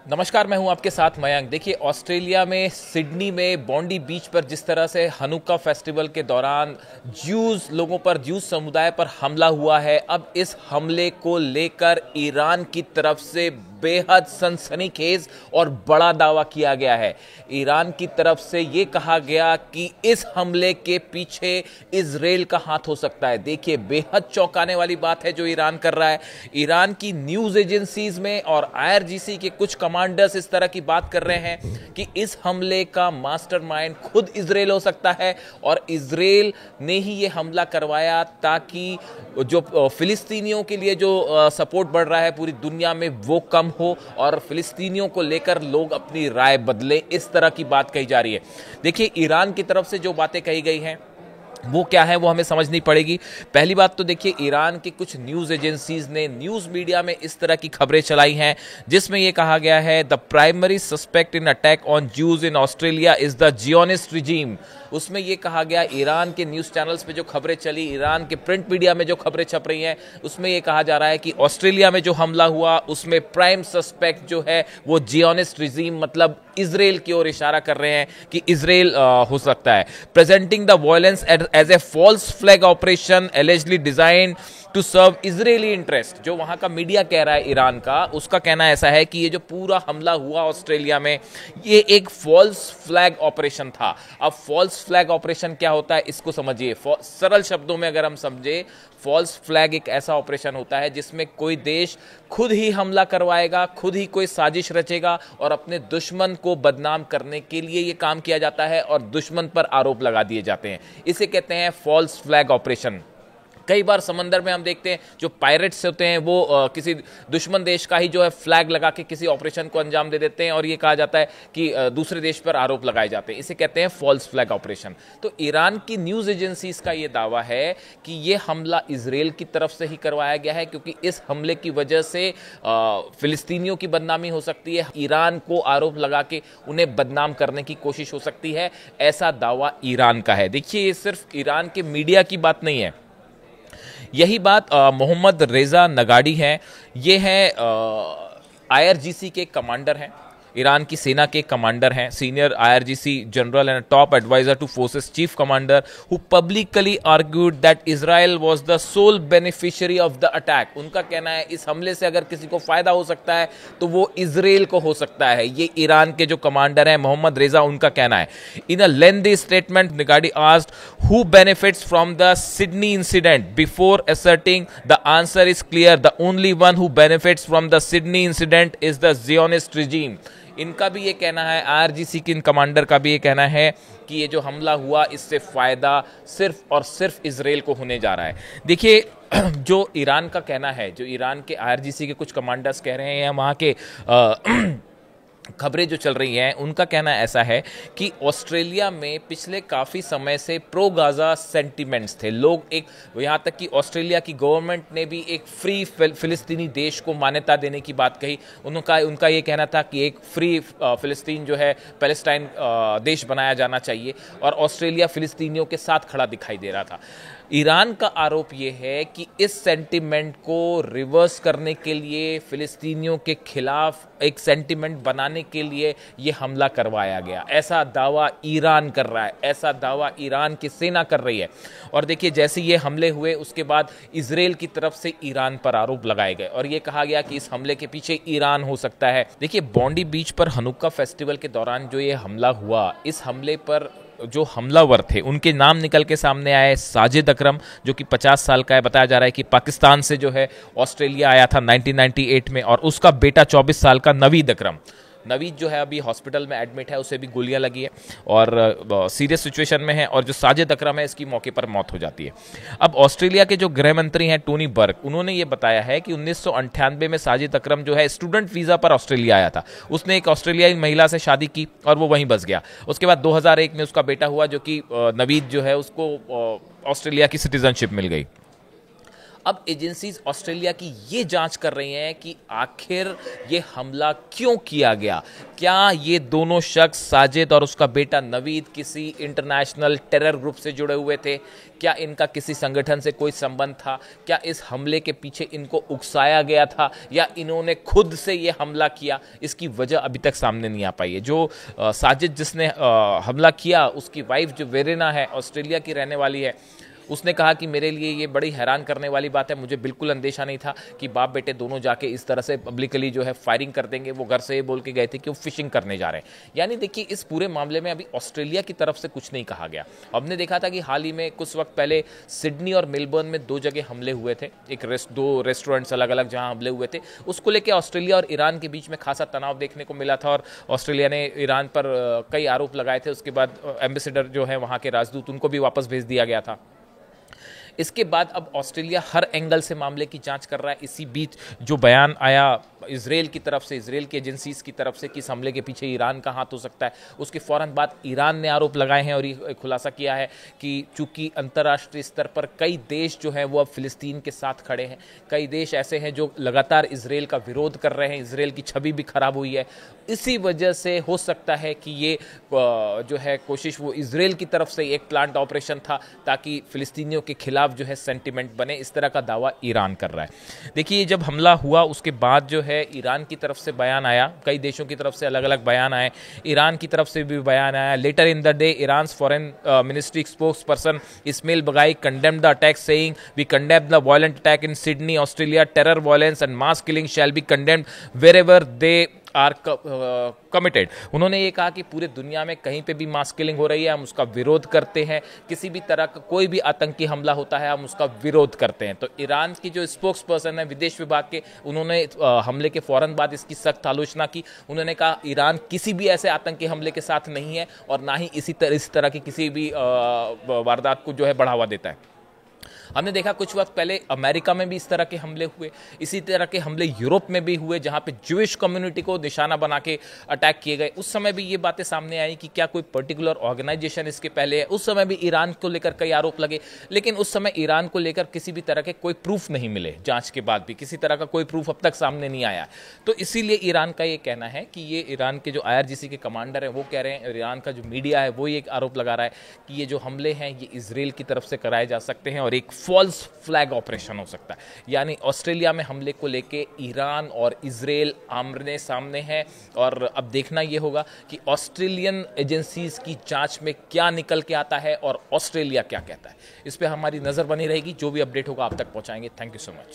नमस्कार, मैं हूं आपके साथ मयंक। देखिए, ऑस्ट्रेलिया में सिडनी में बॉन्डी बीच पर जिस तरह से हनुक्का फेस्टिवल के दौरान ज्यूज समुदाय पर हमला हुआ है, अब इस हमले को लेकर ईरान की तरफ से बेहद सनसनीखेज और बड़ा दावा किया गया है। ईरान की तरफ से यह कहा गया कि इस हमले के पीछे इजराइल का हाथ हो सकता है। देखिए, बेहद चौंकाने वाली बात है जो ईरान कर रहा है। ईरान की न्यूज एजेंसीज में और आईआरजीसी के कुछ कमांडर्स इस तरह की बात कर रहे हैं कि इस हमले का मास्टरमाइंड खुद इजराइल हो सकता है और इजराइल ने ही यह हमला करवाया ताकि जो फिलिस्तीनियों के लिए जो सपोर्ट बढ़ रहा है पूरी दुनिया में वो कम हो और फिलिस्तीनियों को लेकर लोग अपनी राय बदलें। इस तरह की बात कही जा रही है। देखिए, ईरान की तरफ से जो बातें कही गई हैं वो क्या है वो हमें समझनी पड़ेगी। पहली बात तो देखिए, ईरान की कुछ न्यूज एजेंसीज ने न्यूज मीडिया में इस तरह की खबरें चलाई हैं जिसमें यह कहा गया है the primary suspect in attack on Jews in Australia is the Zionist regime. उसमें यह कहा गया, ईरान के न्यूज चैनल्स पे जो खबरें चली, ईरान के प्रिंट मीडिया में जो खबरें छप रही हैं, उसमें यह कहा जा रहा है कि ऑस्ट्रेलिया में जो हमला हुआ उसमें प्राइम सस्पेक्ट जो है वो जियोनिस्ट रिजीम मतलब इजराइल की ओर इशारा कर रहे हैं कि इजराइल हो सकता है। Presenting the violence as a false flag operation allegedly designed to serve Israeli interest. जो वहां का मीडिया कह रहा है ईरान का, उसका कहना ऐसा है कि ये जो पूरा हमला हुआ ऑस्ट्रेलिया में ये एक फॉल्स फ्लैग ऑपरेशन था। अब फॉल्स फ्लैग ऑपरेशन क्या होता है इसको समझिए। सरल शब्दों में अगर हम समझे, फॉल्स फ्लैग एक ऐसा ऑपरेशन होता है जिसमें कोई देश खुद ही हमला करवाएगा, खुद ही कोई साजिश रचेगा और अपने दुश्मन को बदनाम करने के लिए ये काम किया जाता है और दुश्मन पर आरोप लगा दिए जाते हैं। इसे कहते हैं फॉल्स फ्लैग ऑपरेशन। कई बार समंदर में हम देखते हैं जो पायरेट्स होते हैं वो किसी दुश्मन देश का ही जो है फ्लैग लगा के किसी ऑपरेशन को अंजाम दे देते हैं और ये कहा जाता है कि दूसरे देश पर आरोप लगाए जाते हैं। इसे कहते हैं फॉल्स फ्लैग ऑपरेशन। तो ईरान की न्यूज एजेंसीज का ये दावा है कि ये हमला इजराइल की तरफ से ही करवाया गया है क्योंकि इस हमले की वजह से फिलिस्तीनियों की बदनामी हो सकती है, ईरान को आरोप लगा के उन्हें बदनाम करने की कोशिश हो सकती है। ऐसा दावा ईरान का है। देखिए, ये सिर्फ ईरान के मीडिया की बात नहीं है, यही बात मोहम्मद रेजा नगाड़ी हैं। ये हैं आईआरजीसी के कमांडर हैं, ईरान की सेना के कमांडर हैं, senior IRGC general and top adviser to forces chief commander who publicly argued that Israel was the sole beneficiary of the attack. उनका कहना है इस हमले से अगर किसी को फायदा हो सकता है तो वो इजराइल को हो सकता है। ये ईरान के जो कमांडर हैं मोहम्मद रेजा, उनका कहना है। In a lengthy statement Nigadi asked who benefits from the Sydney incident before asserting the answer is clear, the only one who benefits from the Sydney incident is the Zionist regime. इनका भी ये कहना है, IRGC के इन commander का भी ये कहना है कि ये जो हमला हुआ इससे फायदा सिर्फ और सिर्फ इजराइल को होने जा रहा है। देखिए, जो ईरान का कहना है, जो ईरान के आईआरजीसी के कुछ कमांडर्स कह रहे हैं, वहाँ के खबरें जो चल रही हैं उनका कहना ऐसा है कि ऑस्ट्रेलिया में पिछले काफ़ी समय से प्रो गाजा सेंटिमेंट्स थे। लोग एक, यहाँ तक कि ऑस्ट्रेलिया की गवर्नमेंट ने भी एक फ्री फिलिस्तीनी देश को मान्यता देने की बात कही। उनका ये कहना था कि एक फ्री फिलिस्तीन जो है पैलेस्टाइन देश बनाया जाना चाहिए और ऑस्ट्रेलिया फिलिस्तीनियों के साथ खड़ा दिखाई दे रहा था। ईरान का आरोप यह है कि इस सेंटिमेंट को रिवर्स करने के लिए, फिलिस्तीनियों के खिलाफ एक सेंटिमेंट बनाने के लिए यह हमला करवाया गया। ऐसा दावा ईरान कर रहा है, ऐसा दावा ईरान की सेना कर रही है। और देखिए, जैसे ये हमले हुए उसके बाद इजराइल की तरफ से ईरान पर आरोप लगाए गए और ये कहा गया कि इस हमले के पीछे ईरान हो सकता है। देखिए, बॉन्डी बीच पर हनुक्का फेस्टिवल के दौरान जो ये हमला हुआ, इस हमले पर जो हमलावर थे उनके नाम निकल के सामने आए। साजिद अकरम जो कि 50 साल का है, बताया जा रहा है कि पाकिस्तान से जो है ऑस्ट्रेलिया आया था 1998 में, और उसका बेटा 24 साल का नवीद अकरम। नवीद जो है अभी हॉस्पिटल में एडमिट है, उसे भी गोलियां लगी है और सीरियस सिचुएशन में है। और जो साजिद अकरम है इसकी मौके पर मौत हो जाती है। अब ऑस्ट्रेलिया के जो गृह मंत्री हैं टोनी बर्ग, उन्होंने ये बताया है कि 1998 में साजिद अकरम जो है स्टूडेंट वीज़ा पर ऑस्ट्रेलिया आया था। उसने एक ऑस्ट्रेलियाई महिला से शादी की और वो वहीं बस गया। उसके बाद 2001 में उसका बेटा हुआ जो कि नवीद जो है उसको ऑस्ट्रेलिया की सिटीजनशिप मिल गई। अब एजेंसीज ऑस्ट्रेलिया की ये जांच कर रही हैं कि आखिर ये हमला क्यों किया गया। क्या ये दोनों शख्स साजिद और उसका बेटा नवीद किसी इंटरनेशनल टेरर ग्रुप से जुड़े हुए थे? क्या इनका किसी संगठन से कोई संबंध था? क्या इस हमले के पीछे इनको उकसाया गया था या इन्होंने खुद से ये हमला किया? इसकी वजह अभी तक सामने नहीं आ पाई है। जो साजिद जिसने हमला किया, उसकी वाइफ जो वेरेना है, ऑस्ट्रेलिया की रहने वाली है, उसने कहा कि मेरे लिए ये बड़ी हैरान करने वाली बात है, मुझे बिल्कुल अंदेशा नहीं था कि बाप बेटे दोनों जाके इस तरह से पब्लिकली जो है फायरिंग कर देंगे। वो घर से ये बोल के गए थे कि वो फिशिंग करने जा रहे हैं। यानी देखिए, इस पूरे मामले में अभी ऑस्ट्रेलिया की तरफ से कुछ नहीं कहा गया। हमने देखा था कि हाल ही में कुछ वक्त पहले सिडनी और मेलबर्न में 2 जगह हमले हुए थे, दो रेस्टोरेंट्स अलग अलग जहां हमले हुए थे। उसको लेकर ऑस्ट्रेलिया और ईरान के बीच में खासा तनाव देखने को मिला था और ऑस्ट्रेलिया ने ईरान पर कई आरोप लगाए थे। उसके बाद एम्बेसडर जो है वहां के राजदूत, उनको भी वापस भेज दिया गया था। इसके बाद अब ऑस्ट्रेलिया हर एंगल से मामले की जांच कर रहा है। इसी बीच जो बयान आया इजराइल की तरफ से, इजराइल की एजेंसीज की तरफ से कि इस हमले के पीछे ईरान का हाथ हो सकता है, उसके फौरन बाद ईरान ने आरोप लगाए हैं और ये खुलासा किया है कि चूंकि अंतर्राष्ट्रीय स्तर पर कई देश जो हैं वो अब फिलिस्तीन के साथ खड़े हैं, कई देश ऐसे हैं जो लगातार इजराइल का विरोध कर रहे हैं, इजराइल की छवि भी खराब हुई है। इसी वजह से हो सकता है कि ये जो है कोशिश वो इजराइल की तरफ से एक प्लांट ऑपरेशन था ताकि फिलिस्तीनियों के खिलाफ जो है सेंटिमेंट बने, इस तरह का दावा ईरान कर रहा है। देखिए, जब हमला हुआ उसके बाद जो है ईरान की तरफ से बयान आया, कई देशों की तरफ से अलग अलग बयान आए, ईरान की तरफ से भी बयान आया। Later in the day Iran foreign ministry spokesperson Ismail Baghaei condemned the attack saying we condemn the violent attack in Sydney Australia, terror violence and mass killing shall be condemned wherever they are committed. उन्होंने ये कहा कि पूरे दुनिया में कहीं पे भी मास किलिंग हो रही है, हम उसका विरोध करते हैं। किसी भी तरह का कोई भी आतंकी हमला होता है, हम उसका विरोध करते हैं। तो ईरान की जो स्पोक्स पर्सन है विदेश विभाग के, उन्होंने हमले के फौरन बाद इसकी सख्त आलोचना की। उन्होंने कहा ईरान किसी भी ऐसे आतंकी हमले के साथ नहीं है और ना ही इस तरह की किसी भी वारदात को जो है बढ़ावा देता है। हमने देखा कुछ वक्त पहले अमेरिका में भी इस तरह के हमले हुए, इसी तरह के हमले यूरोप में भी हुए जहां पे ज्यूइश कम्युनिटी को निशाना बना के अटैक किए गए। उस समय भी ये बातें सामने आई कि क्या कोई पर्टिकुलर ऑर्गेनाइजेशन इसके पहले है। उस समय भी ईरान को लेकर कई आरोप लगे, लेकिन उस समय ईरान को लेकर किसी भी तरह के कोई प्रूफ नहीं मिले। जांच के बाद भी किसी तरह का कोई प्रूफ अब तक सामने नहीं आया। तो इसीलिए ईरान का ये कहना है कि ये ईरान के जो IRGC के कमांडर हैं वो कह रहे हैं, ईरान का जो मीडिया है वो ये आरोप लगा रहा है कि ये जो हमले हैं ये इजराइल की तरफ से कराए जा सकते हैं और एक फॉल्स फ्लैग ऑपरेशन हो सकता है। यानी ऑस्ट्रेलिया में हमले को लेके ईरान और इजराइल आमने सामने हैं और अब देखना यह होगा कि ऑस्ट्रेलियन एजेंसीज की जांच में क्या निकल के आता है और ऑस्ट्रेलिया क्या कहता है। इस पे हमारी नजर बनी रहेगी। जो भी अपडेट होगा आप तक पहुंचाएंगे। Thank you so much.